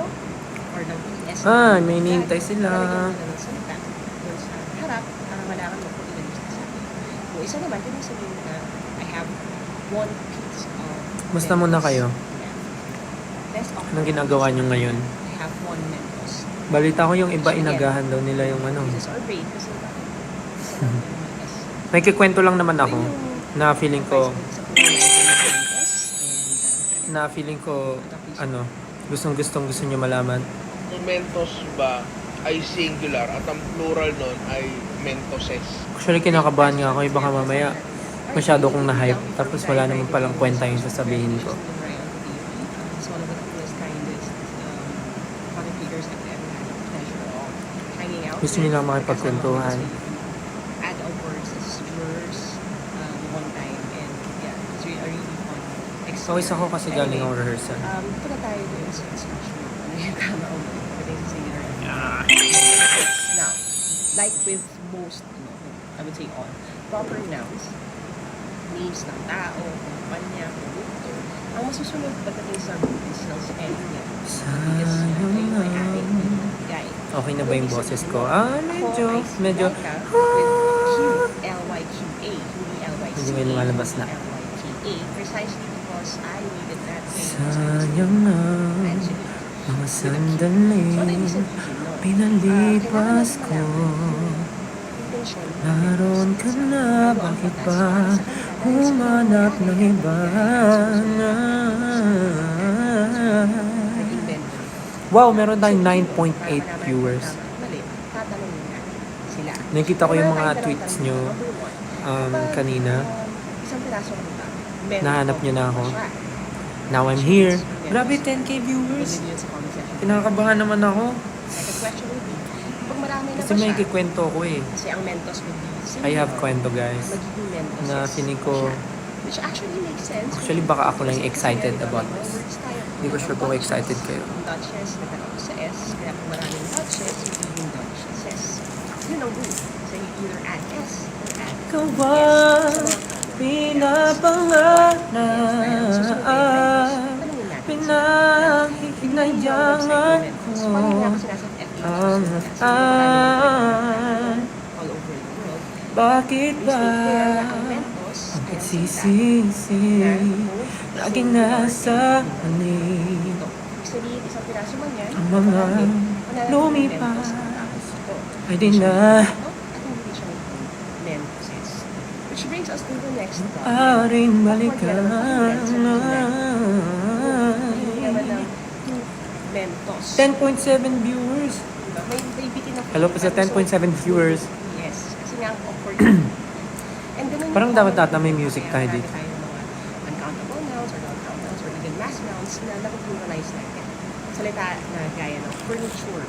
no? Or ng ES. May hinihintay sila. Lalagyan mo na ng salita doon sa harap para malaman mo kung ilan yung sinasabi. Yung isa naman, kung sabihin na, I have one piece of Basta muna kayo. Best of Anong ginagawa nyo ngayon? I have one Mentos. Balita ko yung iba inagahan daw nila yung ano. Pieces or brain kasi bakit? Isa lang yung ES. May kikwento lang naman ako na feeling ko gusto nyo malaman. Ang Mentos ba ay singular at ang plural nun ay Mentoses? Actually, kinakabahan nga ako. Baka mamaya masyado kong na-hype. Tapos wala naman palang kwenta yung sasabihin ko. Gusto nyo lang makipagkwentuhan. Add of words as yours one time and yeah, it's really fun. Pawis ako kasi galing ang rehearsal. Punta tayo dun sa instruction. Ano yung tama o pwedeng singular. Now, like with most, I would say all, proper nouns, names ng tao, kumpanya, produkto, ang masusunod pagdating sa root is ng spelling niya. Okay na ba yung boses ko? Medyo. With Q-L-Y-Q-A, hindi L-Y-C-A. Hindi may lumalabas na. L-Y-K-A, precisely because I needed that thing. Sayang na mga sandali pinalipas ko. Naroon ka na, bakit ba humanap ng iba? Wow, meron tayong 9.8 viewers. Nakita ko yung mga tweets nyo kanina. Nahanap nyo na ako. Now I'm here. Grabe, 10k viewers. Kinakabahan naman ako. Kasi may kikwento ko eh. Kasi ang Mentos would be I have kwento guys. magiging Mentos Na feeling ko, which actually makes sense. actually baka ako lang yung excited about this. Hindi ko sure kung excited kayo. Duchess, nagkakaroon sa S. Kaya kung maraming Duchess, magiging Duchesses. Yun ang rule. So you either add S or add Ikaw ang pinapangarap, pinahihinayangan ko ang bakit ba ang pagsisisi lagi nasa anin ang mga lumipas ay di na which brings us to the next topic. aring balikan. Mentos. 10.7 viewers. May bitin na Hello po sa 10.7 viewers. Yes. Kasi nga ang awkward. And ganun Parang dapat may music tayo Kaya dito. tayo ng mga uncountable nouns or non-count nouns or even mass nouns na nakupluralize natin. Salita na gaya ng furniture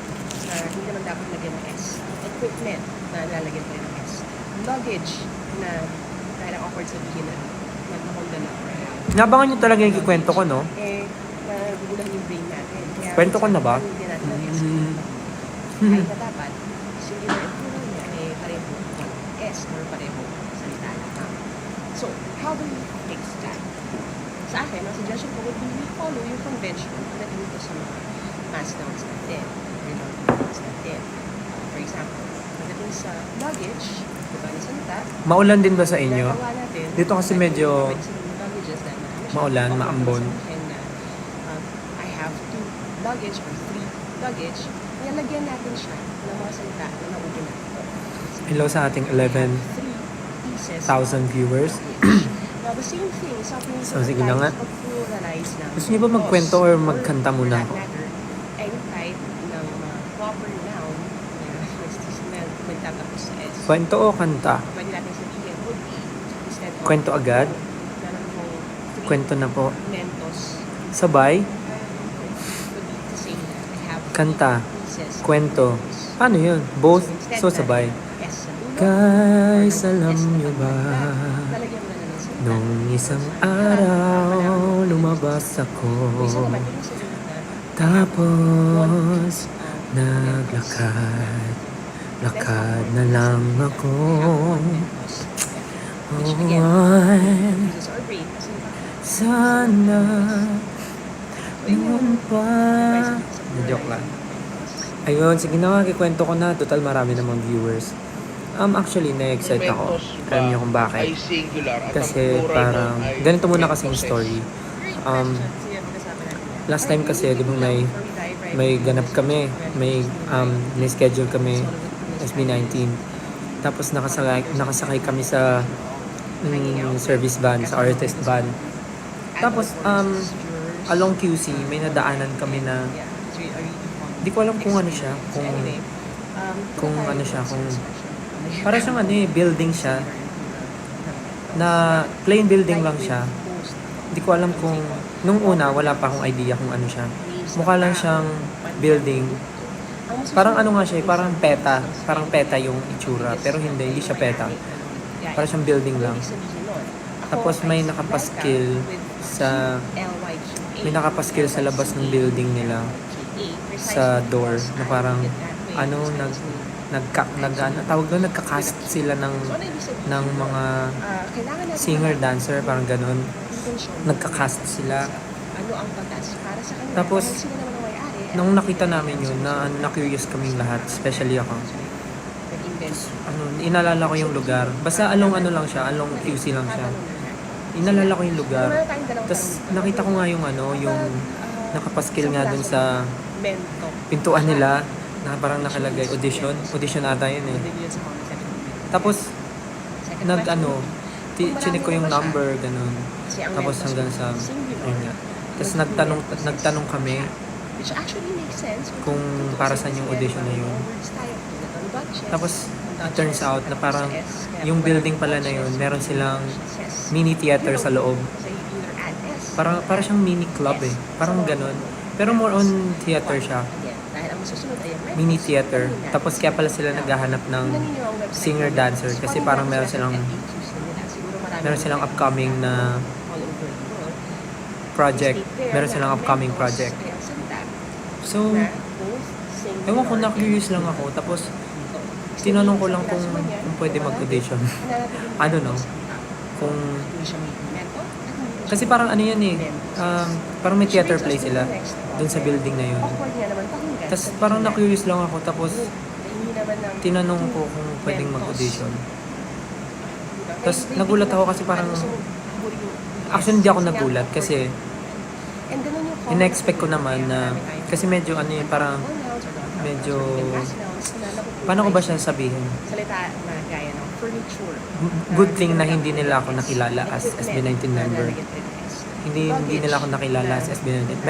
na hindi naman dapat lagyan ng S. Equipment na lalagyan tayo ng S. Luggage na dahil ang awkward sabihin na nagkakonda na or Nabangan nyo talaga yung kikwento ko, no? nagugulahan yung brain natin. Kaya Kwento ko na ba? hindi natin ng S. Kahit na dapat, singular and plural niya pareho ng S or pareho salita lang. So, how do we fix that? Sa akin, ang suggestion ko would be we follow yung convention na dito sa mga mass nouns natin, or non-nouns natin. For example, pagdating sa luggage, diba na salita, Maulan din ba sa inyo? ginagawa natin, Dito kasi medyo luggages na maulan, maambon. I have 2 luggage or 3 luggage, nilagyan natin siya ng mga salita na nauwi natin. Hello sa ating 11,000 viewers. Now, the same thing is happening So, sige na nga. pag-pluralize ng Gusto niyo ba magkwento or magkanta muna ako? Any type ng proper noun na nagtatapos sa S. Kwento o kanta? Pwede natin sabihin would be instead of Kwento agad? meron pong 3 Kwento na po. Mentos Sabay? would be to say that I have Kanta? pieces of Kwento? Mentos. Paano yun? Both? Instead So na sabay? S sa dulo, Guys, or alam S na niyo ba? pagkanta, lalagyan mo na ng salita. Nung isang araw, lumabas ako. Isa naman, yung sabihin na Tapos, naglakad. Lakad na lang ako. which again, Oy, uses our brain kasi sana noon pa. Joke lang. Ayun, sige na nga, kikwento ko na. Total, marami namang viewers. Actually, na-excite ako. Mentos ba Alam niyo kung bakit? ay singular at ang Kasi plural parang, nun ay ganito muna kasi yung mentoses? story. Great question. Sige, pag-usapan natin yan. Last time kasi, di ba may ganap kami. May schedule kami, SB19. Tapos nakasakay kami sa service van, sa artist van. Tapos, along QC, may nadaanan kami na, di ko alam kung ano siya, kung ano siya, para siyang building siya, na plain building lang siya. Di ko alam kung, nung una, wala pa akong idea kung ano siya. Mukha lang siyang building. Parang ano nga siya, parang peta yung itsura, pero hindi siya peta. Parang siyang building lang. Tapos may nakapaskil sa labas ng building nila, sa door, na parang tawag doon, nagka-cast sila ng mga singer dancer, parang ganun. Nagka-cast sila. Tapos nung nakita namin yun, na-curious kaming lahat, especially ako. Inalala ko yung lugar. Basta along along QC lang siya. Inalala ko yung lugar. Tapos nakita ko nga yung nakapaskil nga dun sa pintuan nila, na parang nakalagay audition ata yun eh. Tapos chinik ko yung number, ganun. Tapos hanggang sa ayun nga. Tapos nagtanong kami kung para saan yung audition na yun. Tapos it turns out na parang yung building pala na yun, meron silang mini theater sa loob. Para siyang mini club eh. Parang ganun. Pero more on theater siya. Mini theater. Tapos kaya pala sila naghahanap ng singer-dancer kasi parang meron silang upcoming na project. Meron silang upcoming project. So, ewan ko, na-curious lang ako. Tapos, tinanong ko lang kung pwede mag-audition. I don't know. Kasi parang ano yun eh. Parang may theater play sila dun sa building na yun. Tapos parang na-curious lang ako. Tapos, tinanong ko kung pwedeng mag-audition. Tapos, nagulat ako kasi parang, actually hindi ako nagulat kasi in-expect ko naman na, kasi medyo parang medyo, paano ko ba siya sabihin? Salita na gaya ng furniture. Good thing na hindi nila ako nakilala as SB19 member. Hindi nila ako nakilala as SB19.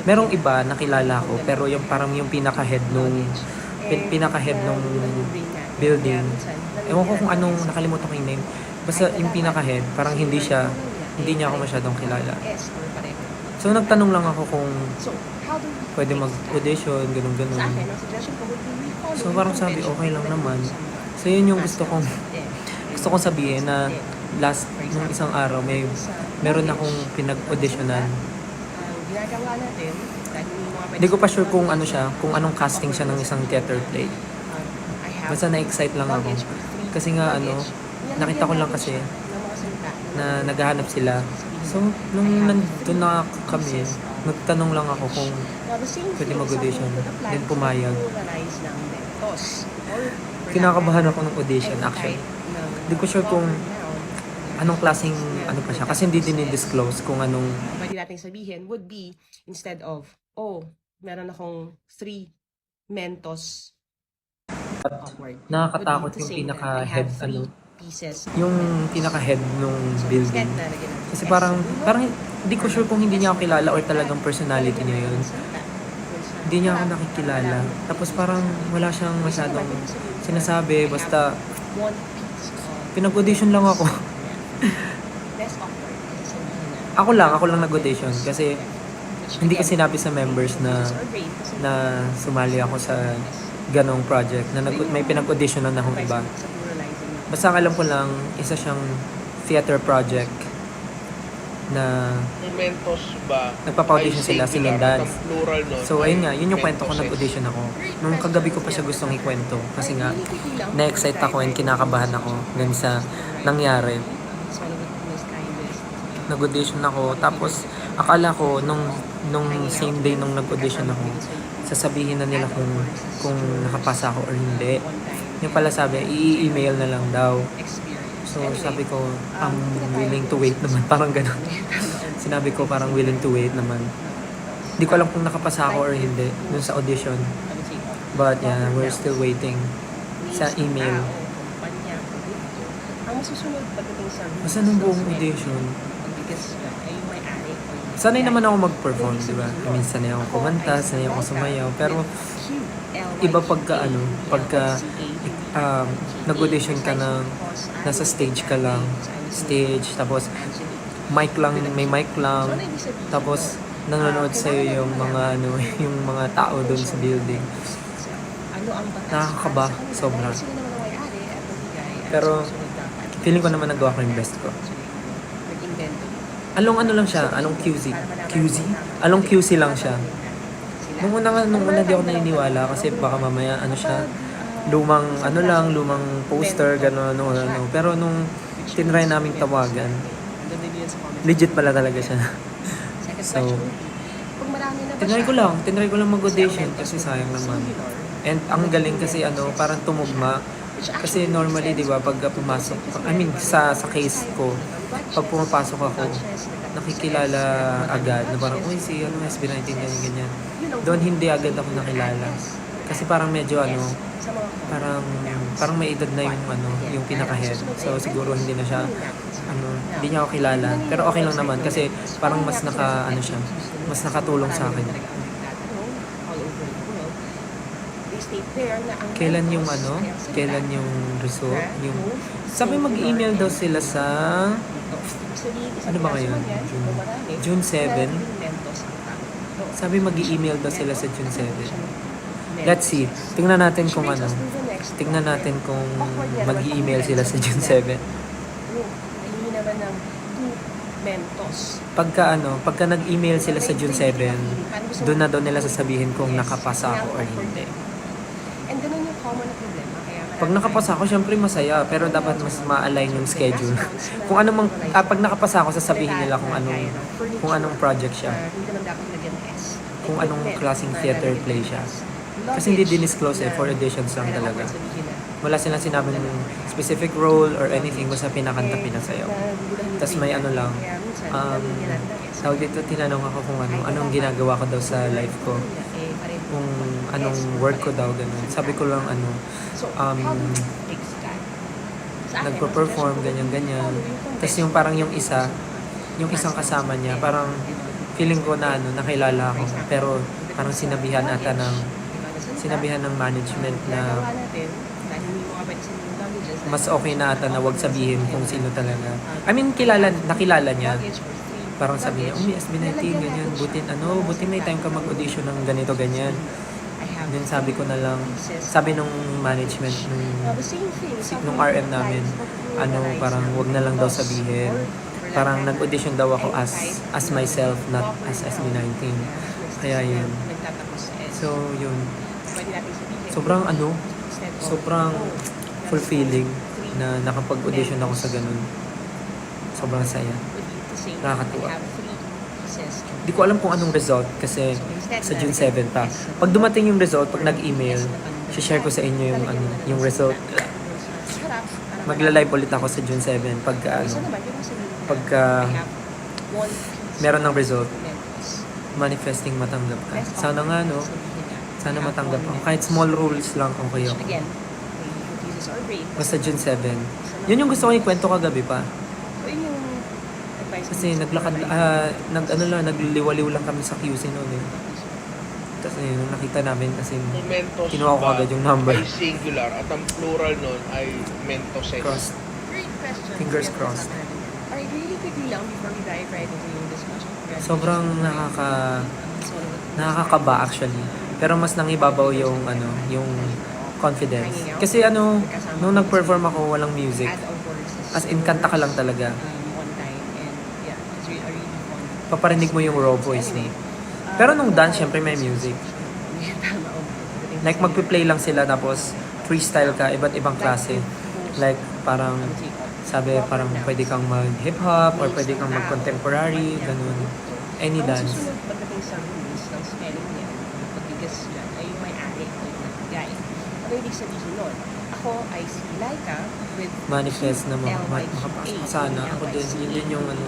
Merong iba nakilala ako, pero yung parang yung pinaka-head nung building. Ewan ko kung anong, nakalimutan ko yung name. Basta yung pinaka-head, parang hindi niya ako masyadong kilala. So nagtanong lang ako kung pwede mag-audition, ganun-ganun. So parang sabi, okay lang naman. So yun yung gusto kong sabihin na nung isang araw, meron akong pinag-auditionan. Hindi ko pa sure kung ano siya, kung anong casting siya ng isang theater play. Basta na-excite lang ako. Kasi nga nakita ko lang kasi na naghahanap sila. So, nung nandun na kami, nagtanong lang ako kung pwede mag-audition. Then pumayag. Kinakabahan ako ng audition actually. Hindi ko sure kung anong klaseng pa siya. Kasi hindi din i-disclose kung anong... Pwede natin sabihin would be, instead of, meron akong 3 Mentos. Nakakatakot yung pinaka-head yung pinaka-head nung building. Kasi parang hindi ko sure kung hindi niya ako kilala or talagang personality niya yun. Hindi niya ako nakikilala. Tapos parang wala siyang masyadong sinasabi. Basta pinag-audition lang ako. Ako lang nag-audition. Kasi hindi ko sinabi sa members na sumali ako sa ganong project. Na may pinag-auditionan akong iba. Basta ang alam ko lang, isa siyang theater project na Mentos ba nagpapa-audition sila, ay singing singular at dance. ang plural nun So ay ayun nga, yun yung kwento ko, mentoses? nag-audition ako. Nung kagabi ko pa siya gustong ikwento kasi nga na-excite ako and kinakabahan ako dun sa nangyari. Nag-audition ako, tapos akala ko nung nung same day nung nag-audition ako, sasabihin na nila kung nakapasa ako or hindi. Yung pala sabi, i-email na lang daw. So sabi ko, I'm willing to wait naman, parang ganun. Sinabi ko parang willing to wait naman. Hindi ko alam kung nakapasa ako or hindi dun sa audition. But yeah, we're still waiting sa email. Ang masusunod pagdating sa Basta nung buong audition, biggest ay yung may-ari o yung sanay naman ako mag-perform, di ba? I mean, sanay ako kumanta, sanay ako sumayaw. Pero iba pagka nag-audition ka ng nasa stage ka lang, tapos may mic lang, tapos nanonood sa'yo yung mga yung mga tao doon sa building. Nakakaba, sobra. Pero feeling ko naman nagawa ko yung best ko. Along lang siya, along QC. Along QC lang siya. Nung una di ako naniniwala kasi baka mamaya siya, lumang poster, gano'n, Pero nung tinry naming tawagan, legit pala talaga siya. So, tinry ko lang mag-audition kasi sayang naman. And ang galing kasi parang tumugma. Kasi normally, di ba, pag pumasok, sa case ko, pag pumapasok ako, nakikilala agad na parang, uy, si SB19, ganyan. Doon hindi agad ako nakilala. Kasi parang medyo parang may edad na yung pinaka-head. So siguro hindi na siya, hindi niya ako kilala. Pero okay lang naman kasi parang mas mas nakatulong sa akin. Kailan yung result? Sabi mag-email daw sila sa, ano ba ngayon? June 7. Sabi mag-email daw sila sa June 7. Let's see. Tingnan natin kung mag-email sila sa June 7. Pagka nag-email sila sa June 7, doon na daw nila sasabihin kung nakapasa ako or hindi. And ganun yung common na problema. Pag nakapasa ako, syempre masaya, pero dapat mas ma-align yung schedule. Pag nakapasa ako, sasabihin nila kung anong project siya. Kung anong klaseng theater play siya. Kasi hindi dinisclose for auditions lang talaga. Wala silang sinabing specific role or anything, basta pinakanta, pinasayaw. Tapos may tawag dito, tinanong ako kung anong ginagawa ko daw sa life ko. Kung anong work ko daw, ganun. Sabi ko lang nagpo-perform, ganyan. Tapos yung parang yung isang kasama niya, parang feeling ko na nakilala ako. Pero parang sinabihan ng management na mas okay na ata na wag sabihin kung sino talaga. I mean, nakilala niya. Parang sabi niya, SB19, ganyan, buti may time ka mag-audition ng ganito, ganyan. Then sabi ko na lang, sabi nung management, nung RM namin, parang wag na lang daw sabihin. Parang nag-audition daw ako as myself, not as SB19. Kaya yun. So, yun. Sobrang fulfilling na nakapag-audition ako sa ganun. Sobrang saya. Nakakatuwa. Hindi ko alam kung anong result kasi sa June 7 pa. Pag dumating yung result, pag nag-email, share ko sa inyo yung result. Magla-live ulit ako sa June 7 pagka meron ng result. Manifesting matanggap ka. Sana matanggap ako. Kahit small rules lang, okay ako. Basta June 7. Yun yung gusto ko ikwento kagabi pa. Kasi nagliliwaliw lang kami sa QC noon eh. Tapos nung nakita namin kasi kinuha ko agad yung number. Ay singular at ang plural nun ay mentos. Crossed. Great question. Fingers crossed. Alright, really quickly lang before we dive right into yung discussion. Sobrang nakakaba actually. Pero mas nangibabaw yung confidence. Kasi nung nag-perform ako walang music. As in kanta ka lang talaga. Paparinig mo yung raw voice mo. Pero nung dance, syempre may music. Like magpe-play lang sila tapos freestyle ka, iba't ibang klase. Like parang pwede kang mag-hip hop or pwede kang mag-contemporary, ganun. Any dance. Ano ibig sabihin nun? Ako ay si Laika with Manifest na makapasok sana. Ako din, yun din yung ano.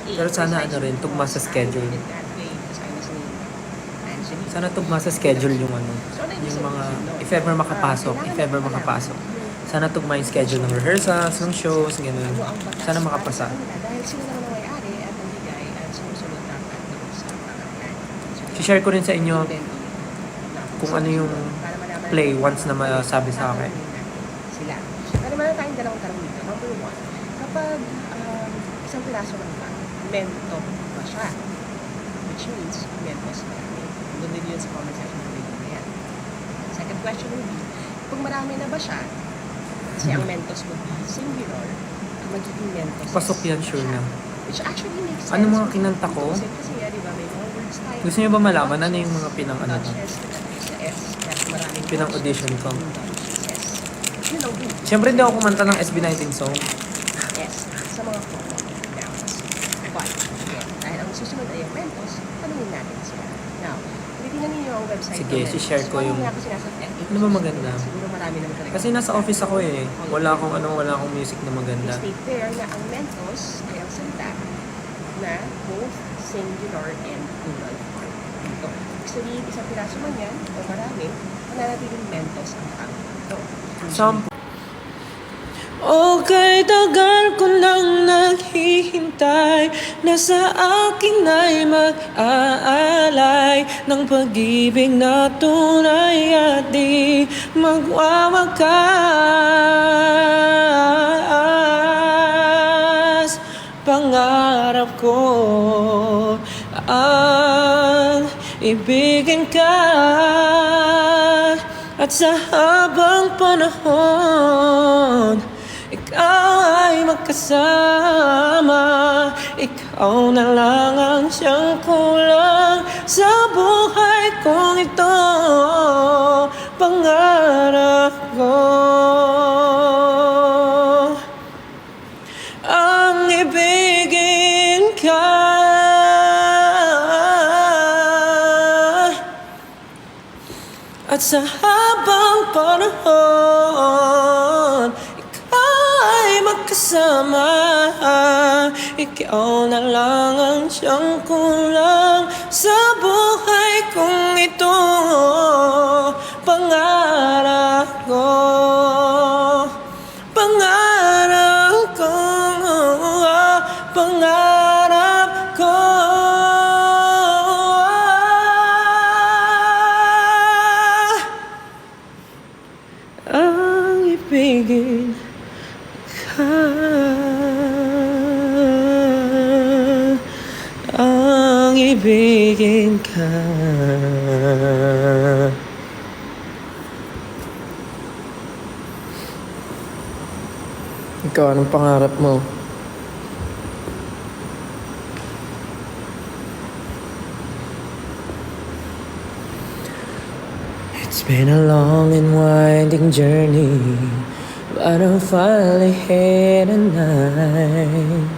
Pero sana ano rin, tugma sa schedule. Sana tugma sa schedule yung ano. Yung mga, if ever makapasok. Sana tugma yung schedule ng rehearsals, ng shows, gano'n. Sana makapasa. Dahil sila naman ang may-ari at nagbigay at sumusunod dapat sa pangalan. I-share ko rin sa inyo kung ano yung play once na masabi sa akin. Sila. Pero meron tayong dalawang tanong dito. Number one, kapag isang piraso ng bag, mento ba siya? Which means, mentos marami. Doon din yun sa comment section ng video na yan. Second question would be, kung marami na ba siya, kasi ang mentos would be singular, ang magiging mentos Pasok yan, sure na. which actually makes sense. Ano mga kinanta ko? Kasi nga, di ba, may mga words tayo. Gusto niyo ba malaman ano yung mga pinang ano to? Duchess, sa S, kasi maraming Pinang audition ko. Duchess. You know, Siyempre hindi ako kumanta ng SB19 song. S sa mga proper nouns. But, again, dahil ang susunod ay yung mentos, tanungin natin sila. Now, tinitingnan ninyo ang website. Sige, ng Mentos. si-share ko yung- Paano nga ako sinasabi? Ano ba maganda? Siguro marami naman talaga. Kasi nasa office ako eh. Wala akong music na maganda. State there na ang mentos ay ang salita na both singular and plural form. Ito. Ibig sabihin, isang piraso man yan o marami, mananatiling mentos ang tawag. Ito. Sample. Okay, tagal ko lang naghihintay na sa akin ay mag-aalay ng pag-ibig na tunay at di magwawakas. Pangarap ko ang ibigin ka at sa habang panahon ikaw ay magkasama. Ikaw na lang ang siyang kulang sa buhay kong ito. Pangarap ko ang ibigin ka at sa habang panahon magkasama. Ikaw na lang ang siyang kulang sa buhay kong ito. Pangarap ko, pangarap ko, pangarap ko. Ang ibigin ang ibigin ka. Ikaw, anong pangarap mo? It's been a long and winding journey, but I'm finally here tonight,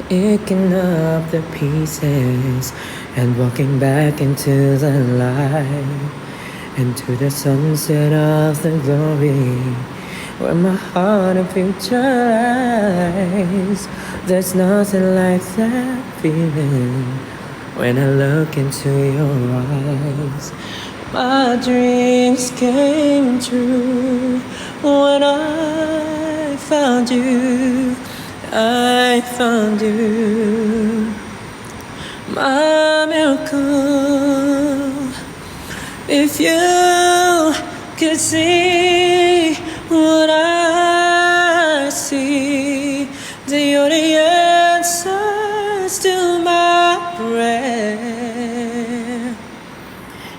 picking up the pieces and walking back into the light, into the sunset of the glory, where my heart and future lies. There's nothing like that feeling when I look into your eyes. My dreams came true when I found you. I found you, my miracle. If you could see what I see, then you're the answers to my prayer.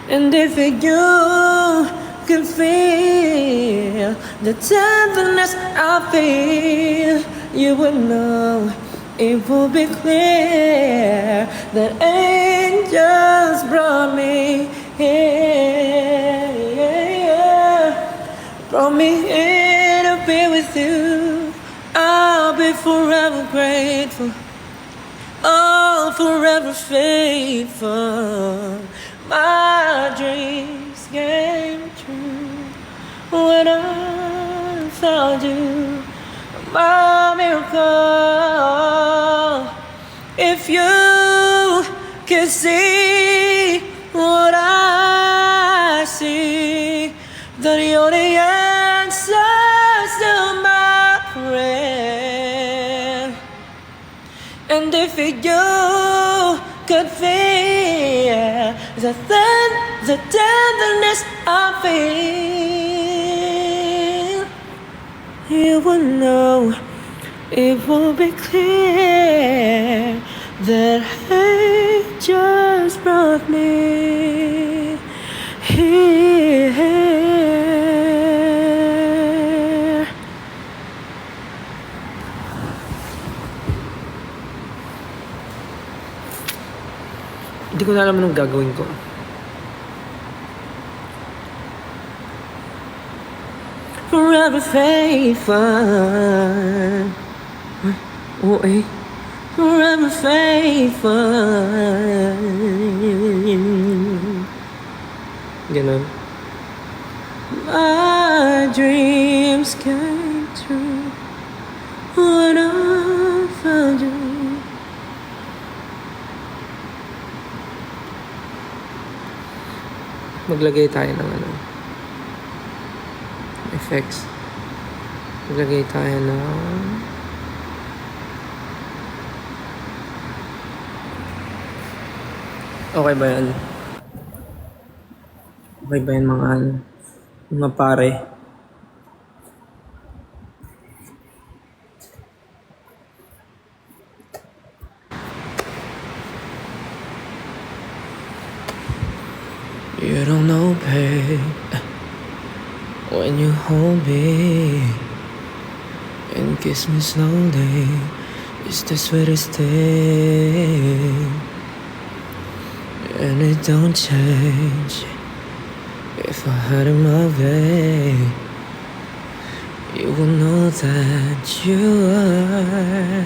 And if you could feel the tenderness I feel, you would know, it would be clear that angels brought me here, brought me here to be with you. I'll be forever grateful, oh, forever faithful. My dreams came true. when I found you, my miracle. If you could see what I see, then you're the answers to my prayer. And if you could feel the tenderness I feel, you would know, it will be clear that hate just brought me here. Hindi ko na alam anong gagawin ko. Forever faithful. Oo eh. Forever faithful. Ganun. My dreams came true when I found you. Maglagay tayo ng effects. Maglagay tayo ng okay ba yan? Okay ba yan mga pare? You don't know, babe, when you hold me and kiss me slowly, it's the sweetest thing, and it don't change. If I had it my way, you will know that you are.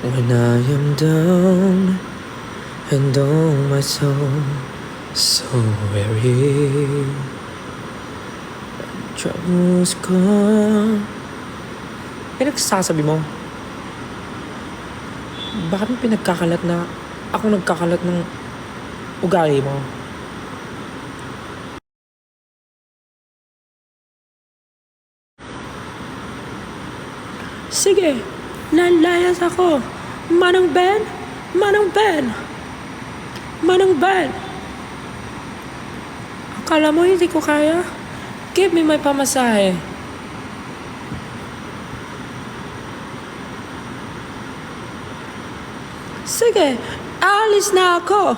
When I am down and oh my soul so weary, troubles come. Pinagsasabi mo? Bakit mo pinagkakalat na ako nagkakalat ng ugali mo? Sige, lalayas ako. Manang Ben, Manang Ben, Manang Ben. Akala mo hindi ko kaya? Give me my pamasahe. Sige, alis na ako.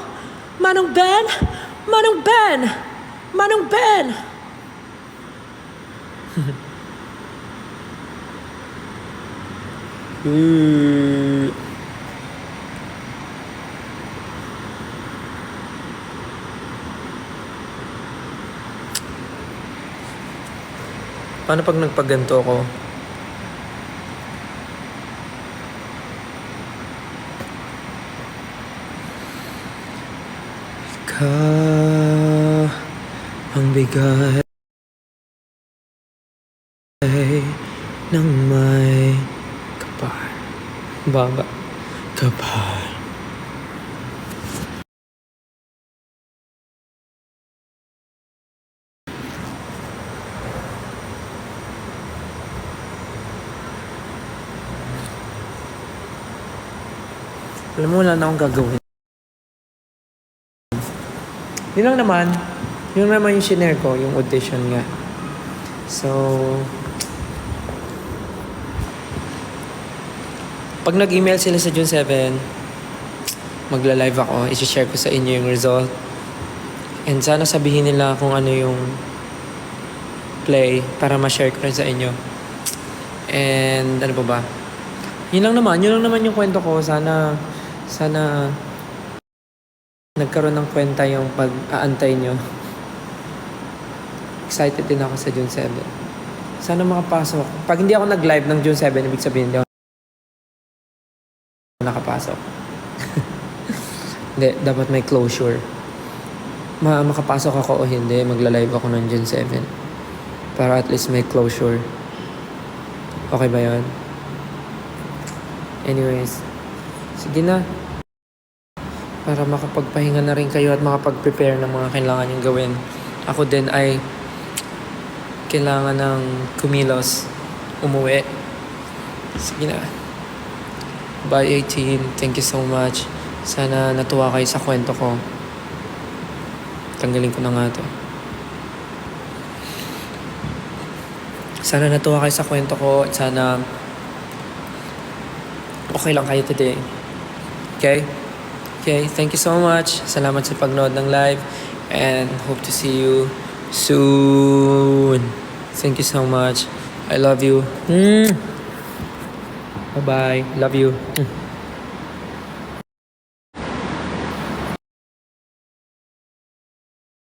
Manang Ben, Manang Ben, Manang Ben. Paano pag nagpaganto ako? Ikaw ang bigay ng may kapal. Baba. Kapal. Alam mo, wala na akong gagawin. Yun naman yung shinare ko, yung audition nga. So, pag nag-email sila sa June 7, magla-live ako, i-share ko sa inyo yung result. And sana sabihin nila kung ano yung play para ma-share ko rin sa inyo. And ano pa ba? Yun lang naman yung kwento ko. Sana nagkaroon ng kwenta yung pag-aantay nyo. Excited din ako sa June 7. Sana makapasok. Pag hindi ako nag-live ng June 7, ibig sabihin hindi ako nakapasok. Hindi, dapat may closure. Makapasok ako o hindi, magla-live ako ng Gen 7. Para at least may closure. Okay ba yun? Anyways, sige na. Para makapagpahinga na rin kayo at makapag-prepare ng mga kailangan yung gawin. Ako din ay kailangan ng kumilos, umuwi. Sige na. Bye 18. Thank you so much. Sana natuwa kayo sa kwento ko. Tanggalin ko na nga to. Sana natuwa kayo sa kwento ko at sana okay lang kayo today. Okay? Okay, thank you so much. Salamat sa pagnood ng live and hope to see you soon. Thank you so much. I love you. Bye-bye. Love you.